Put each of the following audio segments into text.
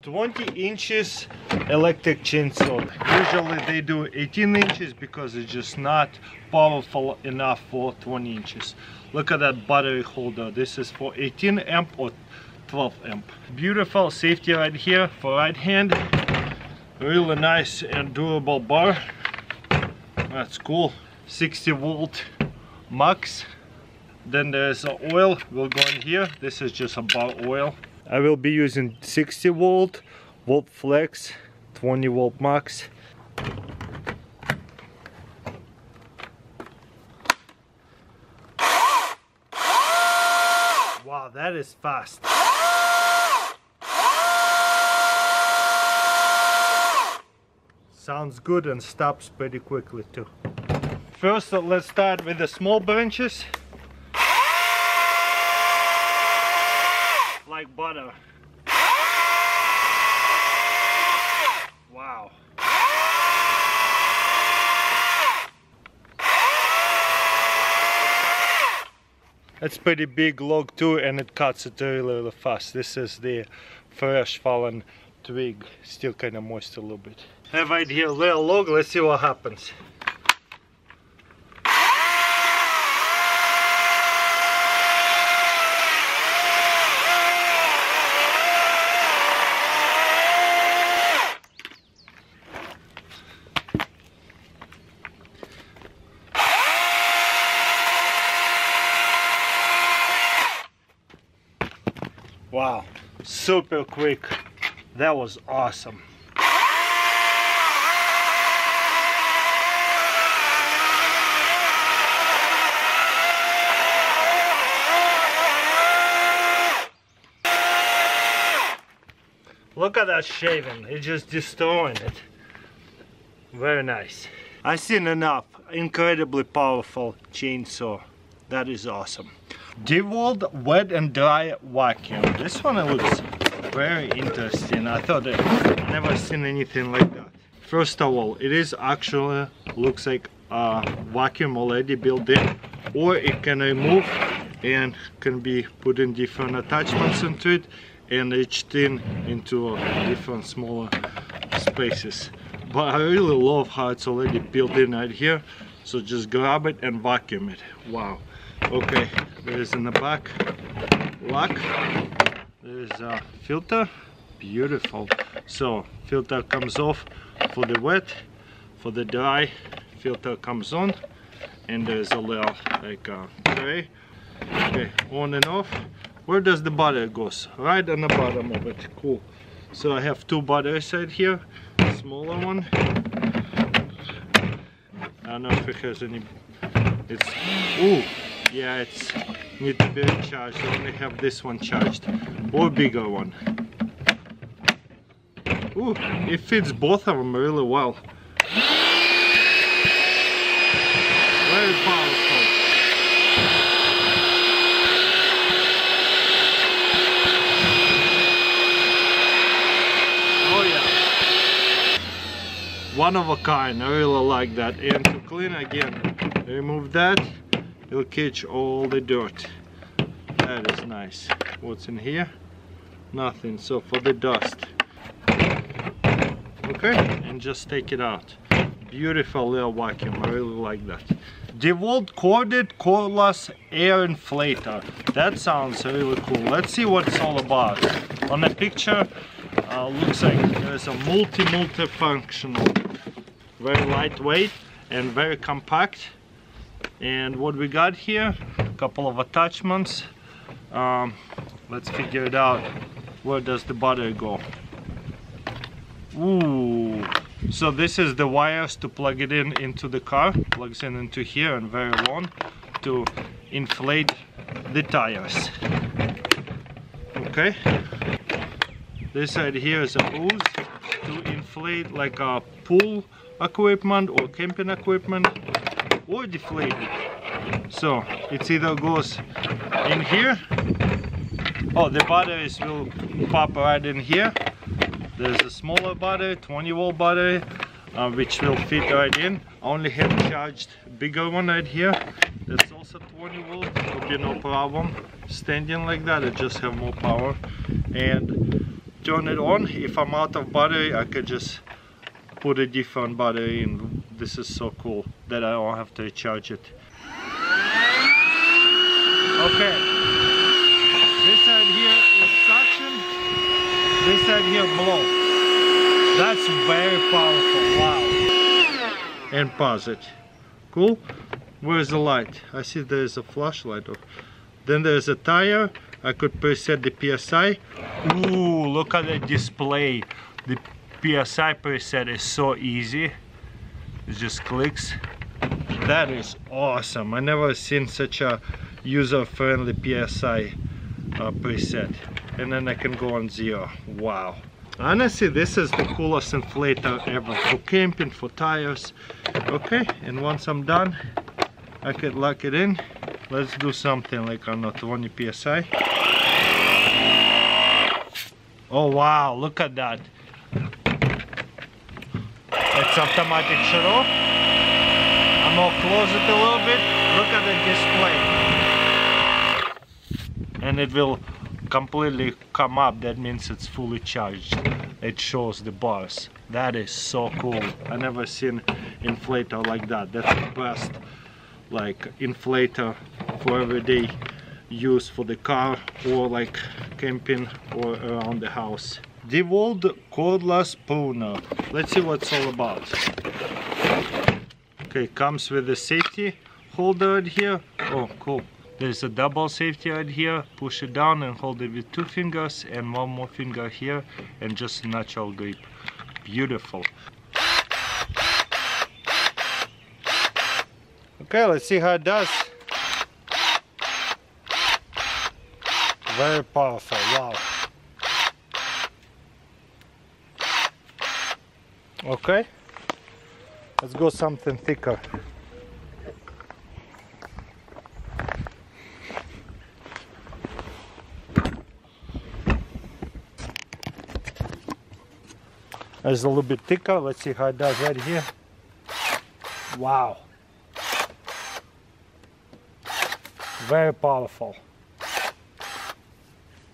20 inches electric chainsaw. Usually they do 18 inches because it's just not powerful enough for 20 inches. Look at that battery holder. This is for 18 amp or 12 amp. Beautiful safety right here for right hand. Really nice and durable bar. That's cool. 60 volt max. Then there's oil will go in here. This is just a bar oil. I will be using 60 volt flex, 20 volt max. Wow, that is fast. Sounds good and stops pretty quickly too. First, let's start with the small branches. Like butter. Wow. It's pretty big log too, and it cuts it really fast. This is the fresh fallen twig, still kind of moist a little bit. Have right here a little log, let's see what happens. Wow, super quick. That was awesome. Look at that shaving, it's just destroying it. Very nice. I've seen enough. Incredibly powerful chainsaw. That is awesome. DeWalt wet and dry vacuum. This one looks very interesting. I thought I've never seen anything like that. First of all, it is actually looks like a vacuum already built in, or it can remove and can be put in different attachments into it and etched into different smaller spaces. But I really love how it's already built in right here. So just grab it and vacuum it. Wow. Okay, there's in the back lock. There's a filter. Beautiful. So filter comes off for the wet, for the dry filter comes on, and there's a little like a tray. Okay, on and off. Where does the battery goes? Right on the bottom of it. Cool. So I have two batteries right here. Smaller one. I don't know if it has any. It's ooh. Yeah, it's need to be recharged. I only have this one charged, or bigger one. Ooh, it fits both of them really well. Very powerful. Oh yeah, one of a kind. I really like that. And to clean again, remove that. It'll catch all the dirt. That is nice. What's in here? Nothing. So for the dust. Okay, and just take it out. Beautiful little vacuum. I really like that. DeWalt corded cordless air inflator. That sounds really cool. Let's see what it's all about. On the picture, looks like there's a multifunctional. Very lightweight and very compact. And what we got here, a couple of attachments. Let's figure it out. Where does the battery go? Ooh, so this is the wires to plug it in into the car. Plugs in into here and very long to inflate the tires. Okay, this side here is a hose to inflate like a pool equipment or camping equipment, or deflate it. So it either goes in here. Oh, the batteries will pop right in here. There's a smaller battery, 20 volt battery, which will fit right in. I only have charged bigger one right here. That's also 20 volt. Will be no problem standing like that. It just have more power. And turn it on. If I'm out of battery, I could just put a different battery in. This is so cool that I don't have to recharge it. Okay, this side here is suction, this side here blow. That's very powerful, wow. And pause it. Cool. Where's the light? I see there's a flashlight. Then there's a tire. I could preset the PSI. Ooh, look at the display. The PSI preset is so easy. It just clicks. That is awesome. I never seen such a user-friendly PSI preset. And then I can go on 0. Wow. Honestly, this is the coolest inflator ever for camping, for tires. Okay, and once I'm done, I could lock it in. Let's do something like on a 20 PSI. Oh wow, look at that. It's automatic shut off. I'm gonna close it a little bit. Look at the display. And it will completely come up. That means it's fully charged. It shows the bars. That is so cool. I never seen inflator like that. That's the best like inflator for everyday use for the car or like camping or around the house. DeWalt cordless pruner. Let's see what it's all about. Okay, comes with a safety holder right here. Oh, cool. There's a double safety right here. Push it down and hold it with 2 fingers and 1 more finger here and just natural grip. Beautiful. Okay, let's see how it does. Very powerful, wow. Okay, let's go something thicker. It's a little bit thicker. Let's see how it does right here. Wow. Very powerful.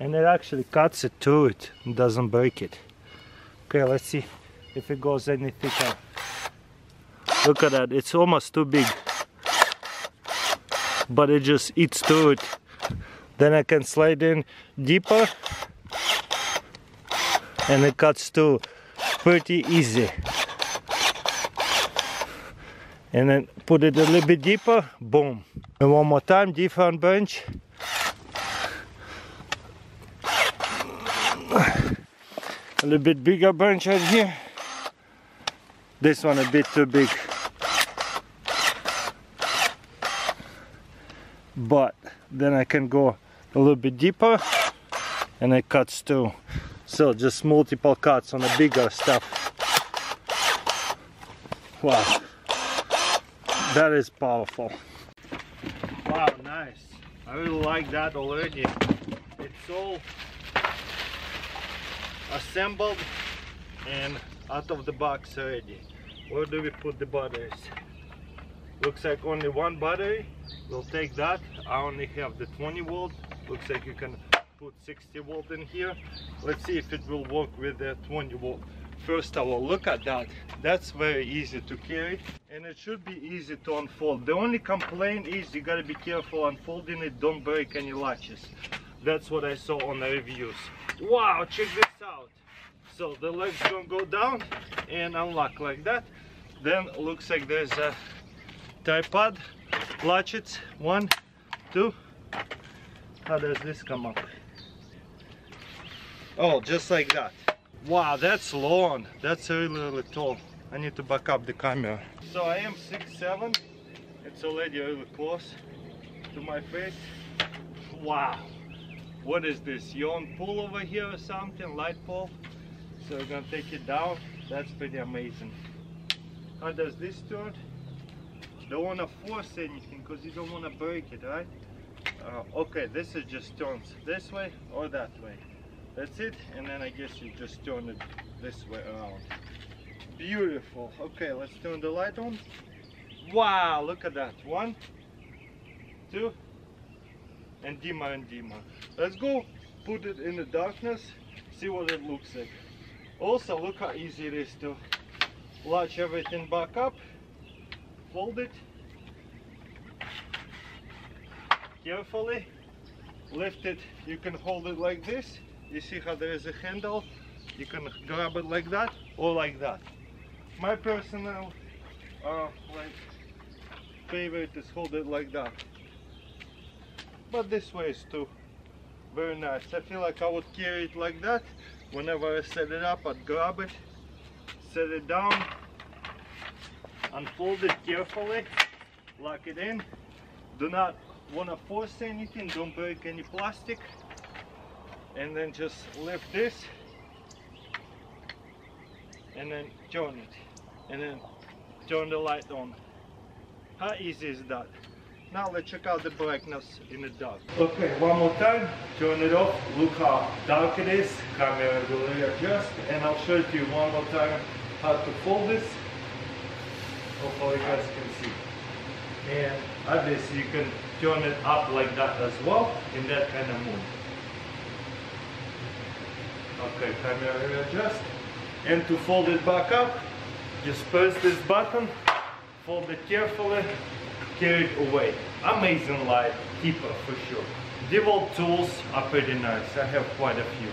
And it actually cuts it through it and doesn't break it. Okay, let's see if it goes any thicker. Look at that, it's almost too big. But it just eats through it. Then I can slide in deeper and it cuts through pretty easy. And then put it a little bit deeper, boom. And one more time, different branch. A little bit bigger branch right here. This one a bit too big. But then I can go a little bit deeper and it cuts too. So just multiple cuts on the bigger stuff. Wow. That is powerful. Wow, nice. I really like that already. It's all assembled and out of the box already. Where do we put the batteries? Looks like only one battery. We'll take that. I only have the 20 volt. Looks like you can put 60 volt in here. Let's see if it will work with the 20 volt. First of all, look at that. That's very easy to carry and it should be easy to unfold. The only complaint is you gotta be careful unfolding it, don't break any latches. That's what I saw on the reviews. Wow, check this out. So the legs gonna go down and unlock like that. Then looks like there's a tripod latches. 1, 2. How does this come up? Oh, just like that. Wow, that's long. That's really tall. I need to back up the camera. So I am 6'7". It's already really close to my face. Wow. What is this? You on pull over here or something? Light pole? So we're gonna take it down. That's pretty amazing. How does this turn? Don't wanna force anything because you don't wanna break it, right? Okay, this is just turns this way or that way. That's it, and then I guess you just turn it this way around. Beautiful. Okay, let's turn the light on. Wow, look at that. 1, 2, and dimmer and dimmer. Let's go put it in the darkness, see what it looks like. Also, look how easy it is to latch everything back up, fold it carefully, lift it. You can hold it like this. You see how there is a handle? You can grab it like that or like that. My personal favorite is hold it like that, but this way is too very nice. I feel like I would carry it like that. Whenever I set it up, I'd grab it, set it down, unfold it carefully, lock it in. Do not want to force anything, don't break any plastic, and then just lift this and then turn it, and then turn the light on. How easy is that? Now let's check out the brightness in the dark. Okay, one more time, turn it off. Look how dark it is. Camera will readjust, and I'll show it to you one more time how to fold this. Hopefully you guys can see. And obviously you can turn it up like that as well, in that kind of move. Okay, camera readjust. And to fold it back up, just press this button, fold it carefully, carry it away. Amazing light keeper for sure. DeWalt tools are pretty nice. I have quite a few.